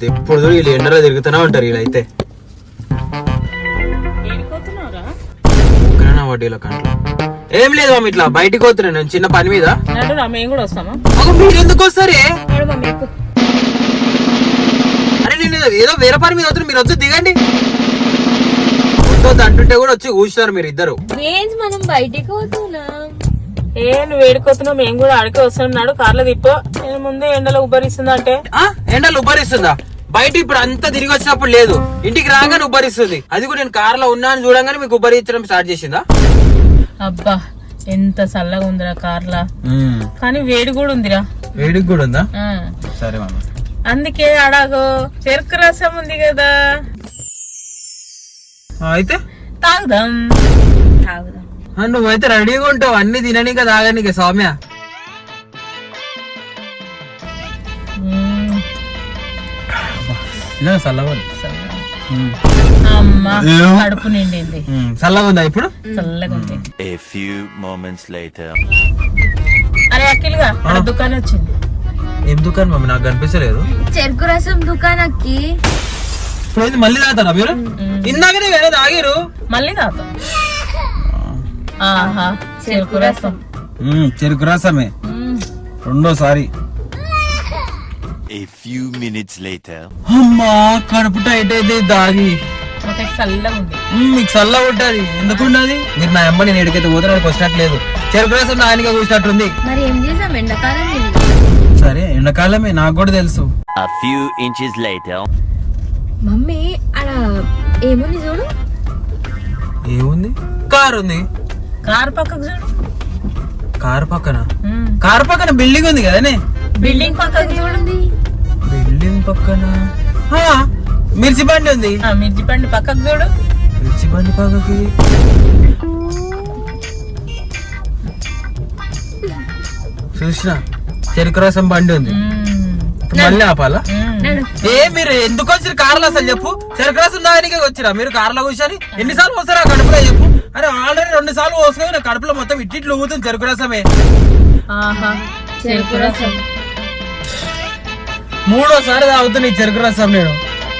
ఎప్పుడు వీళ్ళు ఎండలో తిరుగుతూనే ఉంటారు వీళ్ళైతే వడ్డీలో కంట్లో ఏం లేదు మమ్మీ ఇట్లా బయటికి పోతున్నాను నేను చిన్న పని మీద. మీరు ఎందుకు వస్తారే? అరే నేను ఏదో వేరే పని మీద వస్తున్నా, మీరు వచ్చి దిగండి. అంటుంటే కూడా వచ్చి కూర్చున్నారు మీరు ఇద్దరు. మనం బయటికి పోతున్నాం. నువ్వు వేడుకోతున్నావు, మేము కూడా ఆడికి వస్తున్నాడు. కార్లో తిప్పో. నేను ముందే ఎండలో ఉబ్బరిస్తుందా అంటే ఎండలు ఉబ్బరిస్తుందా? బయట ఇప్పుడు అంతా తిరిగి వచ్చినప్పుడు లేదు, ఇంటికి రాగానే ఉబ్బరిస్తుంది. అది కూడా నేను కార్ లో ఉన్నాను చూడంగానే మీకు ఉబ్బరించడం స్టార్ట్ చేసిందా? అబ్బా ఎంత చల్లగా ఉందిరా కార్లా, కానీ వేడి కూడా ఉందిరా. వేడికి కూడా ఉందా? సరే మామ, అందుకే అడాగో చెరుకు రసం ఉంది కదా, అయితే తాగుదాం. నువ్వైతే రెడీగా ఉంటావు అన్ని తిననీక తాగనీక సౌమ్య. కడుపు నిండింది. చల్లగా ఉందా ఇప్పుడు? చల్లగా ఉంది. అరే అఖిల్గా దుకాణం వచ్చింది. ఏం దుకాణం మమ్మీ? నాకు కనిపించలేదు. చెరుకు రసం దుకాణానికి మళ్ళీ తాగుతారా మీరు? ఇందాకనే వేరే తాగిరు, మళ్ళీ తాగుతాం. చెరుకు రసం, చెరుకు రసమే రెండోసారి. అమ్మా కడుపు టైట్ అయితే తాగి చల్లగా ఉంది. మీకు చల్లగా ఉంటది. ఎందుకు ఉండదు? మీరు నా అమ్మ నేను ఎడికైతే పోతే వచ్చినట్లేదు. చెరుకు రసం నాయనగా కూర్చున్నట్టుంది. మరి ఏం చేసాం? ఎండాకాలం. సరే ఎండాకాలమే, నాకు కూడా తెలుసు. మమ్మీ అక్కడ ఏముంది చూడు. ఏముంది? కారు ఉంది. కారు పక్కకు చూడు. కారు పక్కన? కారు పక్కన బిల్డింగ్ ఉంది కదనే. బిల్డింగ్ పక్కకు చూడండి. బిల్డింగ్ పక్కన మిర్చి బండి ఉంది. మిర్చి బండి పక్కకు చూడు. మిర్చి బండి పక్కకి చూసిన చెరుకు రసం బండి ఉంది. మళ్ళీ ఆపాలా? మీరు ఎందుకు వచ్చారు కార్లో? అసలు చెప్పు. చెరుకు రసం దానికి వచ్చిరా మీరు కార్లో కూర్చొని? ఎన్నిసార్లు వస్తారా కడుపులో చెప్పు. అరే ఆల్రెడీ 2 సార్లు పోసుకొని కడుపులో మొత్తం ఇట్టిట్లు ఊగుతుంది చెరుకు రసమే. చెరుకు రసం 3వ సారి తాగుతుంది ఈ చెరుకు రసం. నేను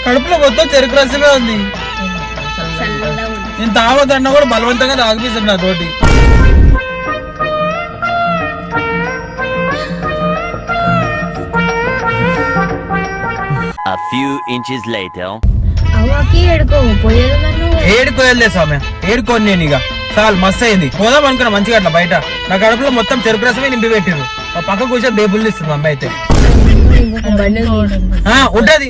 కడుపులో మొత్తం చెరుకు రసమే ఉంది. నేను తాగొద్దన్నా కూడా బలవంతంగా తాగిపిస్తాను నాతోటి. ఏడుకోయలే స్వామి, ఏడుకోని నేను ఇక చాలు మస్తు అయింది. పోదాం అనుకున్నా మంచిగా అట్లా బయట. నా కడుపులో మొత్తం చెరుకు రసమే నింపి పెట్టిరు. పక్క కూర్చొని బేబుల్ని ఇస్తుంది అమ్మాయి అయితే. ఉంటది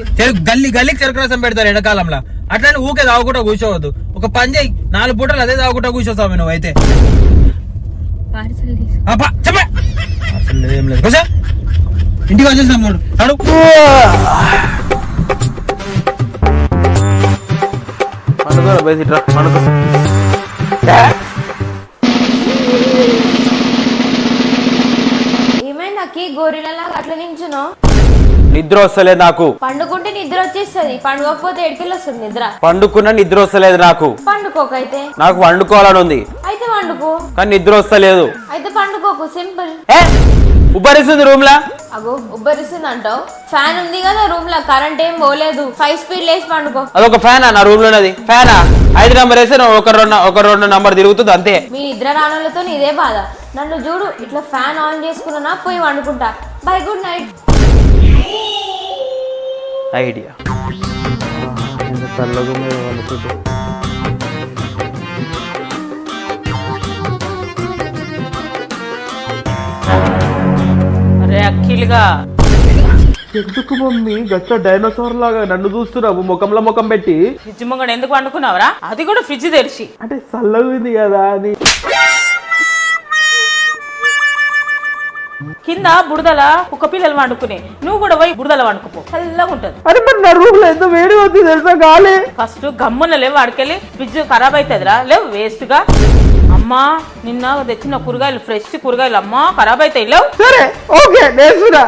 గల్లీకి చెరుకు రసం పెడతారు ఎండాకాలంలో. అట్లానే ఊకే తాగుకుంటా కూర్చోవద్దు. ఒక పని చేయి, 4 పూటలు అదే తాగుకుంటా కూర్చో స్వామి నువ్వైతే. ఏం లేదు కూర్చో. ఇంటికి వచ్చేసాం చూడు. ఏమైంది గోరిలాగా అట్లా నించునో? నిద్ర వస్తలేదు నాకు. పండుకుంటే నిద్ర వచ్చేస్తుంది, పండుకోకపోతే ఎడికెళ్ళి వస్తుంది నిద్ర. పండుకున్నా నిద్ర వస్తలేదు నాకు. పండుకోకైతే నాకు వండుకోవాలని ఉంది. అయితే వండుకో. కానీ నిద్ర వస్తలేదు. అయితే పండుకోకు, సింపుల్. ఉబ్బరిస్తుంది రూమ్ లా. అగో ఉబ్బరిస్తుంది అంటావు? ఫ్యాన్ ఉంది కదా రూమ్ లా, కరెంట్ ఏం పోలేదు. 5 స్పీడ్ లేచి పండుకో. అదొక ఫ్యానా నా రూమ్ లోనది? ఫ్యానా 5 నంబర్ వేస్తే ఒక 2 నంబర్ తిరుగుతుంది అంతే. మీ నిద్ర రానులతో ఇదే బాధ. నన్ను చూడు, ఇట్లా ఫ్యాన్ ఆన్ చేసుకున్నా పోయి వండుకుంటా. Bye, good night. ఐడియా. అరే అఖిల్గా ఎందుకు మమ్మీ గట్ల డైనోసార్ లాగా నన్ను చూస్తున్నావు ముఖంలో ముఖం పెట్టి? ఫ్రిడ్జ్ ముంగడ ఎందుకు వండుకున్నావురా? అది కూడా ఫ్రిడ్జ్ తెరిచి. అంటే చల్లగుంది కదా అని. కింద బుడదల ఒక పిల్లలు వండుకునే, నువ్వు కూడా పోయి బుడదల వండుకుపో, చల్లగా ఉంటది. అరే మరి నా రూమ్ లో ఎంత వేడి అవుతుంది తెలుసా గాలి. ఫస్ట్ గమ్మున లేవు, వాడికెళ్ళి ఫ్రిడ్జ్ ఖరాబ్ అవుతుందిరా. లేవు వేస్ట్ గా. అమ్మా నిన్న తెచ్చిన కూరగాయలు ఫ్రెష్ కూరగాయలు అమ్మా ఖరాబ్ అవుతాయి. లేవు. సరే ఓకే నేర్చురా.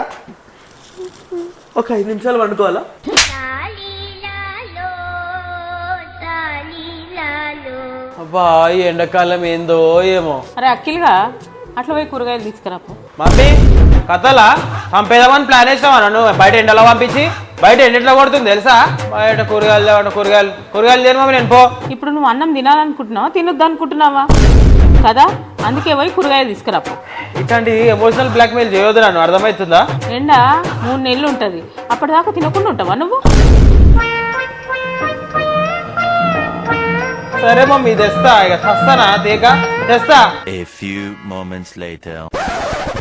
ఒక 5 నిమిషాలు వండుకోవాలా? అబ్బా ఈ ఎండాకాలం ఏందో ఏమో. అరే అఖిల్గా అట్లా పోయి కూరగాయలు తీసుకురాపో. మమ్మీ కథలా పంపేదామని ప్లాన్ వేసావా నన్ను బయట ఎండలో పంపించి? బయట ఎన్నిట్లో కొడుతుంది తెలుసా? బయట కూరగాయలు తిను మమ్మీ నేను పో. ఇప్పుడు నువ్వు అన్నం తినాలనుకుంటున్నావా తినొద్దు అనుకుంటున్నావా కదా? అందుకే పోయి కూరగాయలు తీసుకురాపో. ఇట్లాంటి ఎమోషనల్ బ్లాక్మెయిల్ చేయొద్దు, నన్ను అర్థమవుతుందా? ఎండా 3 నెలలు ఉంటుంది, అప్పటిదాకా తినకుండా ఉంటావా నువ్వు? సరే మమ్మీ తెస్తా, ఇక వస్తానా తేక తెస్తా. A few moments later.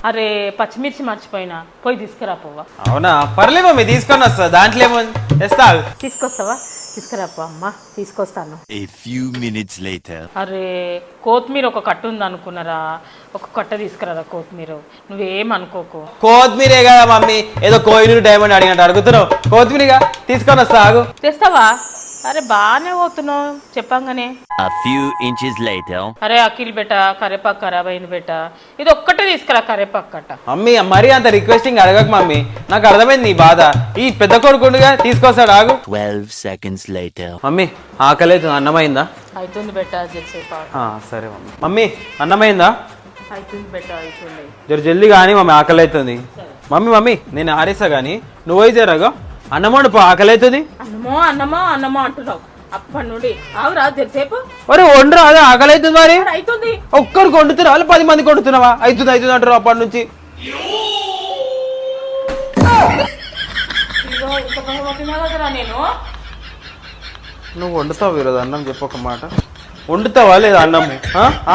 అరే పచ్చిమిర్చి మర్చిపోయినా, పోయి తీసుకురాపోవా. అవునా, పర్లే మమ్మీ తీసుకొని వస్తా, దాంట్లో ఏమో తెస్తా. తీసుకొస్తావా? తీసుకురాపో అమ్మా, తీసుకొస్తాను. A few minutes later. అరే కొత్తిమీర ఒక కట్ట ఉంది అనుకున్నారా, ఒక కట్ట తీసుకురాదా కొత్తిమీర, నువ్వేమనుకోకు. కొత్తిమీరే కదా మమ్మీ, ఏదో కోహినూరు డైమండ్ అడిగినట్టు అడుగుతున్నావు. కొత్తిమీరగా తీసుకొని వస్తా, ఆగు. తెస్తావా? అరే బాగానే పోతున్నావు చెప్పంగానే. A few inches later. అరే అఖిల్ బెట, కరేపాకు ఖరాబ్ అయింది బెట, ఇది ఒక్కటే తీసుకురా కరేపాకు కట్ట. మమ్మీ మరీ అంత రిక్వెస్టింగ్ అడగక మమ్మీ, నాకు అర్థమైంది నీ బాధ. ఈ పెద్ద కొడుకుండుగా తీసుకొస్తాడు, ఆగు. 12 seconds later. మమ్మీ ఆకలేదు, అన్నమైందా? అవుతుంది బెట జెసేపా. సరే మమ్మీ. మమ్మీ అన్నమైందా? అవుతుంది బెట, అవుతుంది. జర జల్దీ కానీ మమ్మీ ఆకలి అవుతుంది. మమ్మీ నేను ఆరేసా కానీ నువ్వు జరగా అన్నమాడు పో, ఆకలి అవుతుంది. అన్నమో అంటున్నావు అప్పటి నుండి. ఆవురా జెసేపు. ఒరే వండరా, అదే ఆకలి అవుతుంది. మరి అవుతుంది, ఒక్కరికి వండుతున్నా 10 మందికి వండుతున్నావా? అవుతుంది అంటారు అప్పటి నుంచి. నేను నువ్వు వండుతావు ఈరోజు అన్నం, చెప్పొక మాట. వండుతావా లేదా అన్నము?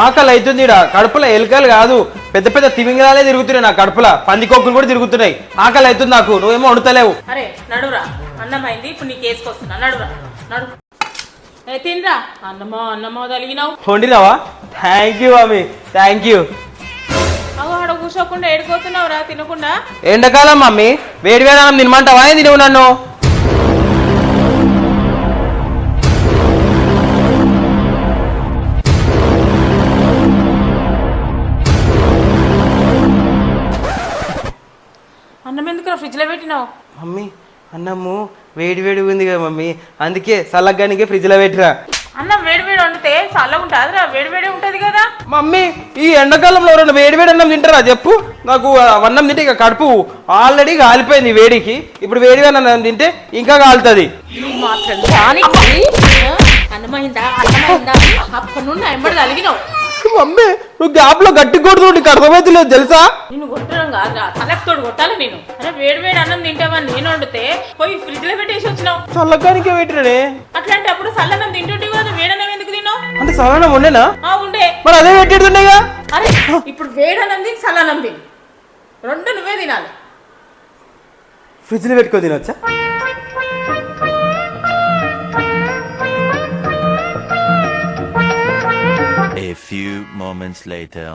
ఆకలి అవుతుంది. కడుపులో ఎలుకలు కాదు, పెద్ద పెద్ద తిమింగలాలే తిరుగుతున్నాయి నా కడుపులో, పందికొక్కులు కూడా తిరుగుతున్నాయి. ఆకలి అవుతుంది నాకు, నువ్వేమో వండుతలేవు. అరే నడురా, అన్నం అయింది, ఇప్పుడు నీకు వేసుకొస్తున్నా. నడురా నడు, తినరా. అన్నమో తలిగినావు. వండినావా? Thank you mummy, thank you. అవు ఆడ కూర్చోకుండా ఏడుకోతున్నావు రా తినకుండా. ఎండాకాలం మమ్మీ, వేడి వేడి అన్నం తినమంటావా? తినవు నన్ను. అన్నం ఎందుకు ఫ్రిడ్జ్ లో పెట్టినావు? మమ్మీ అన్నము వేడి వేడి ఉంది కదా మమ్మీ, అందుకే చల్లగానికే ఫ్రిడ్జ్ లో పెట్టిరా. అన్నం వేడి వండితే చల్లగా ఉంటుంది, వేడి ఉంటది కదా. మమ్మీ ఈ ఎండాకాలంలో ఎవరైనా వేడి అన్నం తింటారా చెప్పు? నాకు అన్నం తింటే ఇక కడుపు ఆల్రెడీ కాలిపోయింది వేడికి, ఇప్పుడు వేడి అన్నం తింటే ఇంకా కాలుతుంది. అన్నమైందా అప్పటి నుండి ఎంబడి తలిగినావు. మమ్మీ నువ్వు గ్యాప్ లో గట్టి కొడుతు, నీకు అర్థమైతలేదు తెలుసా? నేను కొట్టడం కాదురా, తలెక్తోడు కొట్టాలి నేను. అరే వేడి అన్నం తింటావని నేను వండితే పోయి ఫ్రిడ్జ్ లో పెట్టేసి వచ్చినావు. చల్లగానికే పెట్టినే. అట్లాంటి అప్పుడు చల్లన్నం తింటుంటే కదా, వేడన్నం ఎందుకు తిన్నావు? అంటే చల్లన్నం ఉండేనా? ఉండే, మరి అదే పెట్టేడుతుండేగా. అరే ఇప్పుడు వేడన్నం తిని చల్లన్నం తిని రెండు నువ్వే తినాలి. ఫ్రిడ్జ్ లో పెట్టుకో తినొచ్చా? A few moments later.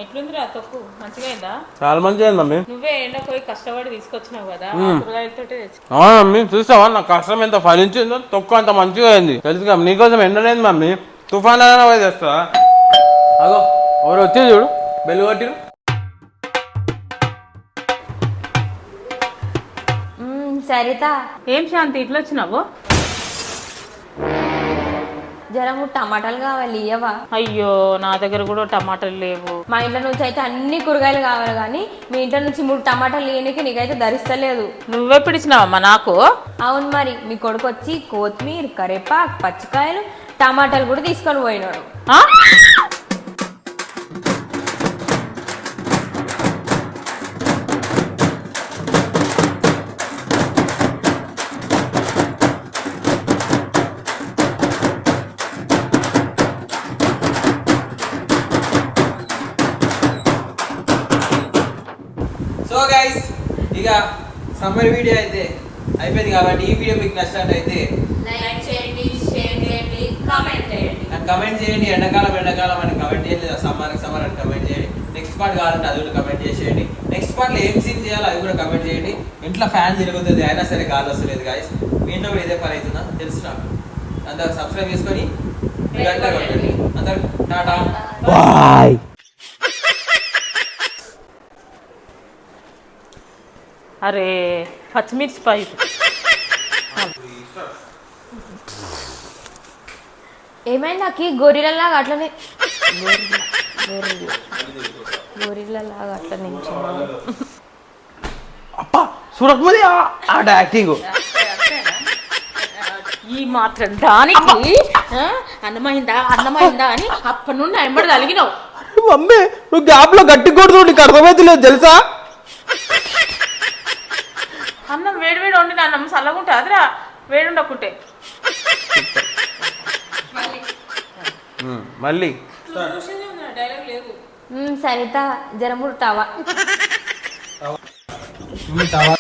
ఎట్లుందిరా తొక్కు, మంచిగా అయిందా? చాలా మంచిగా అయింది మమ్మీ. నువ్వే ఎండ పోయి కష్టపడి తీసుకొచ్చినావు కదా, కూరగాయలతో తెచ్చి. మమ్మీ చూస్తావా నా కష్టం ఎంత ఫలించిందో, తొక్కు అంత మంచిగా అయింది తెలుసుగా. నీకోసం ఎండలేదు మమ్మీ, తుఫాన్ పోయి తెస్తా. అగో ఎవరు వచ్చి చూడు, బెల్లు కొట్టిరు. సరిత ఏం శాంతి ఇట్లా వచ్చినావు? జరము టమాటాలు కావాలి, ఇయ్యవా? అయ్యో నా దగ్గర కూడా టమాటాలు లేవు. మా ఇంట్లో నుంచి అయితే అన్ని కూరగాయలు కావాలి, కానీ మీ ఇంట్లో నుంచి 3 టమాటాలు లేనికి నీకైతే ధరిస్తలేదు. నువ్వే పిడిచినావమ్మా నాకు? అవును మరి, మీ కొడుకు వచ్చి కొత్తిమీర, కరేపాకు, పచ్చికాయలు, టమాటాలు కూడా తీసుకొని పోయినాడు. సో గైస్ ఇక సమ్మర్ వీడియో అయితే అయిపోయింది కాబట్టి, ఈ వీడియో మీకు నచ్చినట్టయితే లైక్ చేయండి, షేర్ చేయండి, కామెంట్ చేయండి. కమెంట్ చేయండి. ఎండాకాలం అని కమెంట్ చేయండి, లేదా సమ్మర్ అని కమెంట్ చేయండి. నెక్స్ట్ పార్ట్ కావాలంటే అది కూడా కమెంట్ చేసేయండి. నెక్స్ట్ పార్ట్లో ఏం సీన్ చేయాలో అది కూడా కమెంట్ చేయండి. ఇంట్లో ఫ్యాన్ తిరుగుతుంది అయినా సరే గాలి వస్తలేదు గాయస్, మీ ఇంట్లో కూడా ఇదే పని అవుతుందా తెలుసు నాకు. అందరూ సబ్స్క్రైబ్ చేసుకొని గంట కొట్టండి. అందరూ టాటా బాయ్. అరే పచ్చిమిర్చి పై ఏమైంది నాకు గొరిల్లలాగా అట్లనే గొరిల్లలాగా అట్లనే అప్పా చూడకపోతే ఆట యాక్టింగ్. ఈ మాత్రం దానికి అన్నమైందా అని అప్పటి నుండి ఎంబడి తలిగినావు. మమ్మీ నువ్వు గ్యాప్ లో గట్టి కొడుతు నీకు అర్థమైతలేదు తెలుసా? అన్నం వేడి వేడి వండి అన్నం చల్లగుంటే అదిరా వేడి ఉండకుంటే. మళ్ళీ డైలాగ్ లేదు. సరిత జరముడు తావా తవా